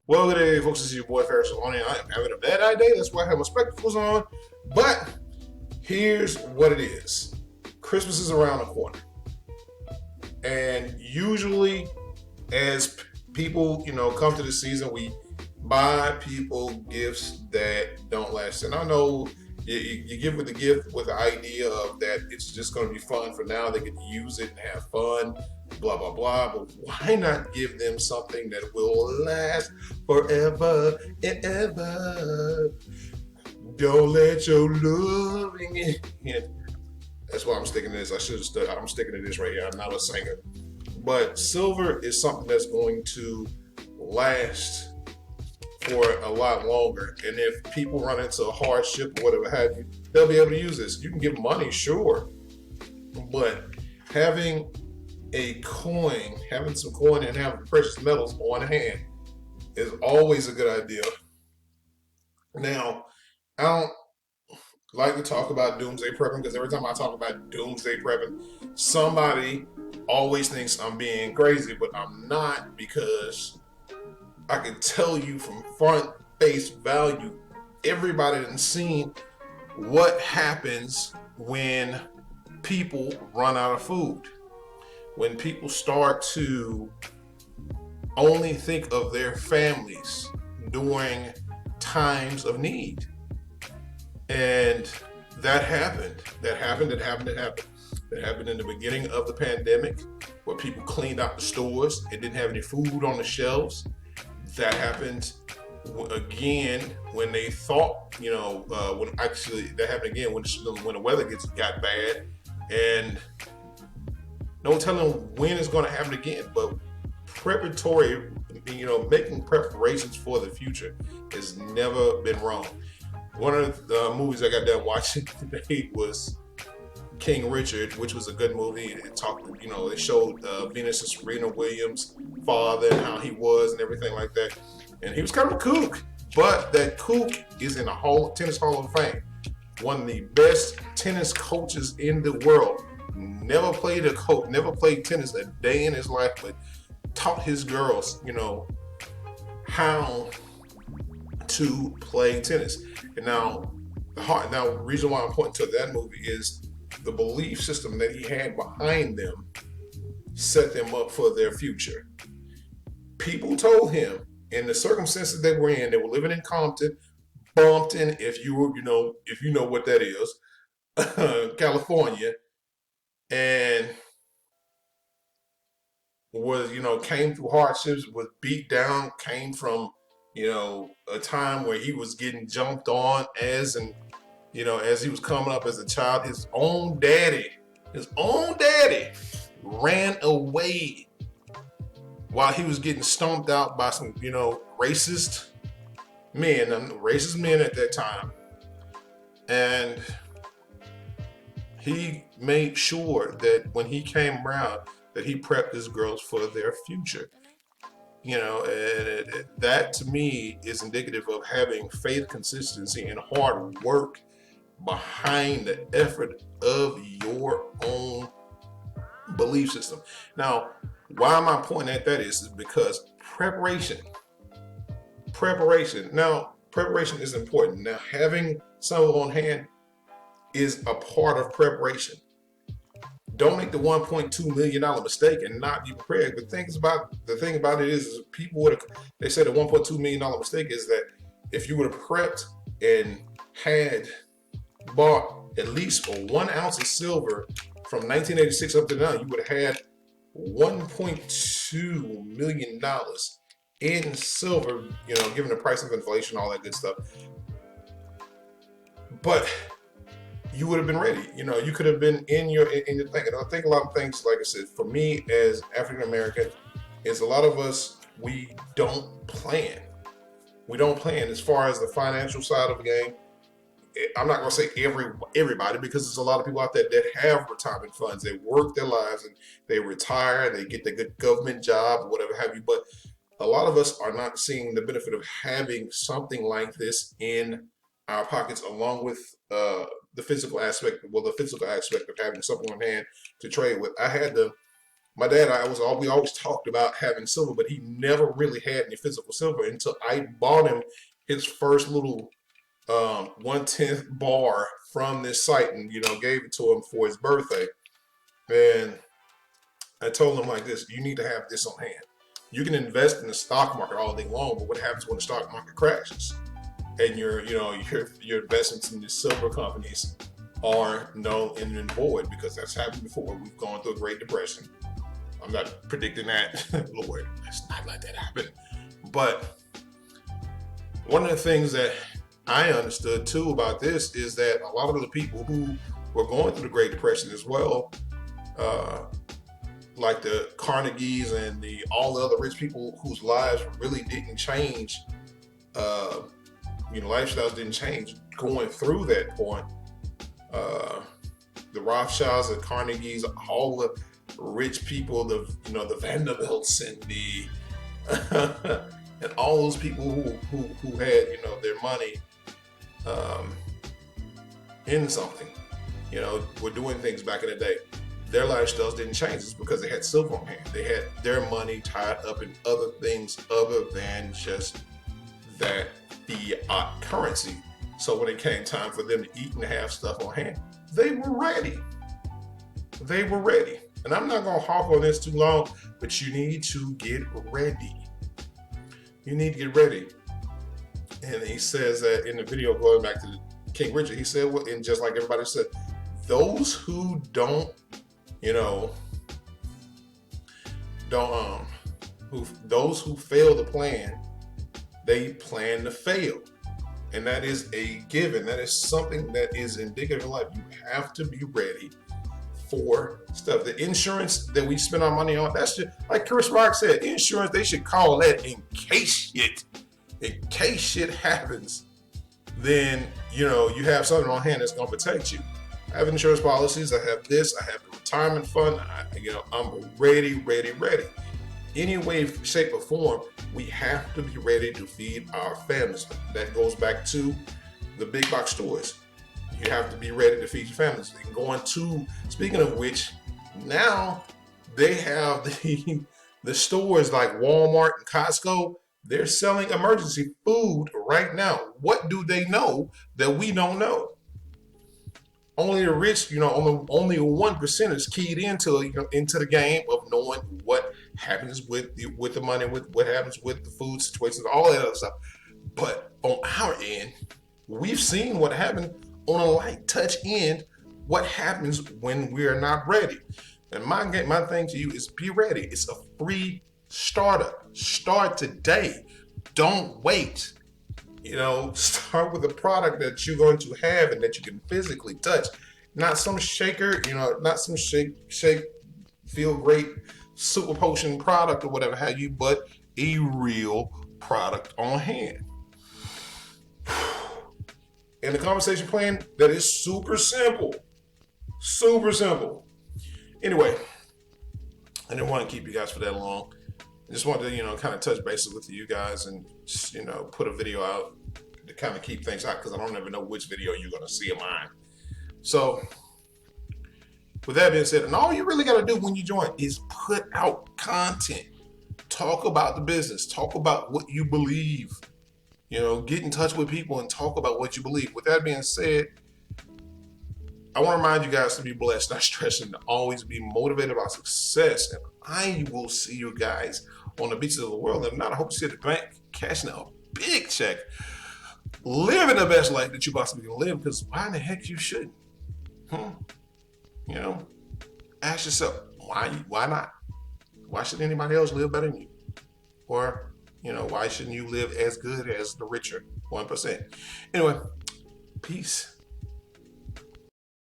Well, good day, folks. This is your boy Ferris Saloni. I am having a bad eye day. That's why I have my spectacles on. But here's what it is: Christmas is around the corner, and usually, as people, come to the season, we buy people gifts that don't last. And I know you give with the gift with the idea of that it's just going to be fun for now. They get to use it and have fun, blah blah blah. But why not give them something that will last forever and ever? Don't let your loving in. That's why I'm sticking to this. I should have stuck. I'm sticking to this right here. I'm not a singer, but silver is something that's going to last for a lot longer. And if people run into a hardship or whatever have you, they'll be able to use this. You can give money, sure, but having having some coin and having precious metals on hand is always a good idea. Now, I don't like to talk about doomsday prepping because every time I talk about doomsday prepping, somebody always thinks I'm being crazy, but I'm not, because I can tell you from front face value, everybody has seen what happens when people run out of food. When people start to only think of their families during times of need. And that happened. That happened. It happened. It happened. It happened in the beginning of the pandemic, where people cleaned out the stores. It didn't have any food on the shelves. That happened again when they thought, when actually that happened again when the weather got bad, and no telling when it's going to happen again. But preparatory, making preparations for the future has never been wrong. One of the movies I got done watching today was King Richard, which was a good movie. It talked, they showed Venus and Serena Williams' father and how he was and everything like that. And he was kind of a kook, but that kook is in the Tennis Hall of Fame. One of the best tennis coaches in the world. Never played tennis a day in his life, but taught his girls, how to play tennis. And now, the reason why I'm pointing to that movie is the belief system that he had behind them set them up for their future. People told him, in the circumstances they were living in Compton, Bumpton, if you know what that is, California, and was, came through hardships, was beat down, came from, a time where he was getting jumped on as he was coming up as a child. His own daddy ran away while he was getting stomped out by some, racist men at that time. And he made sure that when he came around, that he prepped his girls for their future. And that to me is indicative of having faith, consistency, and hard work behind the effort of your own belief system. Now, why am I pointing at that is because preparation. Now, preparation is important. Now, having some on hand is a part of preparation. Don't make the $1.2 million mistake and not be prepared. The thing about it is they said the $1.2 million mistake is that if you would have prepped and had bought at least 1 ounce of silver from 1986 up to now, you would have had $1.2 million in silver, given the price of inflation, all that good stuff. But you would have been ready. You could have been in your thing. And I think a lot of things, like I said, for me as African American, is a lot of us, we don't plan. We don't plan as far as the financial side of the game. I'm not going to say everybody, because there's a lot of people out there that have retirement funds. They work their lives and they retire and they get the good government job or whatever have you. But a lot of us are not seeing the benefit of having something like this in our pockets, along with the physical aspect of having something on hand to trade with. I had the My dad, we always talked about having silver, but he never really had any physical silver until I bought him his first little 1/10 bar from this site, and gave it to him for his birthday. And I told him like this: you need to have this on hand. You can invest in the stock market all day long, but what happens when the stock market crashes? And your investments in the silver companies are null and void, because that's happened before. We've gone through a Great Depression. I'm not predicting that. Lord, let's not let that happen. But one of the things that I understood too about this is that a lot of the people who were going through the Great Depression as well, like the Carnegies and all the other rich people whose lives really didn't change, lifestyles didn't change going through that point. The Rothschilds, the Carnegies, all the rich people, the Vanderbilts and and all those people who had their money in something, were doing things back in the day. Their lifestyles didn't change. It's because they had silver on hand. They had their money tied up in other things other than just that fiat currency. So when it came time for them to eat and have stuff on hand, they were ready. They were ready. And I'm not going to harp on this too long, but you need to get ready. You need to get ready. And he says that in the video, going back to King Richard, he said, and just like everybody said, those who those who fail to plan, they plan to fail. And that is a given. That is something that is indicative of life. You have to be ready for stuff. The insurance that we spend our money on, that's just like Chris Rock said, insurance, they should call that in case shit happens. Then you have something on hand that's going to protect you. I have insurance policies. I have this. I have the retirement fund. I'm ready. Any way, shape, or form, we have to be ready to feed our families. That goes back to the big box stores. You have to be ready to feed your families. Speaking of which, now they have the stores like Walmart and Costco. They're selling emergency food right now. What do they know that we don't know? Only the rich, only 1% is keyed into the game of knowing what happens with the money, with what happens with the food situations, all that other stuff. But on our end, we've seen what happened on a light touch end. What happens when we are not ready? And my thing to you is be ready. It's a free startup. Start today. Don't wait. Start with a product that you're going to have and that you can physically touch. Not some shaker, not some shake, feel great, super potion product or whatever have you, but a real product on hand. And the conversation plan, that is super simple. Super simple. Anyway, I didn't want to keep you guys for that long. I just wanted to, kind of touch bases with you guys and just, put a video out to kind of keep things out, because I don't even know which video you're going to see of mine. So, with that being said, and all you really got to do when you join is put out content. Talk about the business. Talk about what you believe. Get in touch with people and talk about what you believe. With that being said, I want to remind you guys to be blessed, not stressing, to always be motivated by success. And I will see you guys on the beaches of the world. And not, I hope to see you at the bank cashing out a big check. Living the best life that you possibly can live, because why in the heck you shouldn't? Ask yourself, why not? Why should anybody else live better than you? Or, why shouldn't you live as good as the richer 1%? Anyway, peace.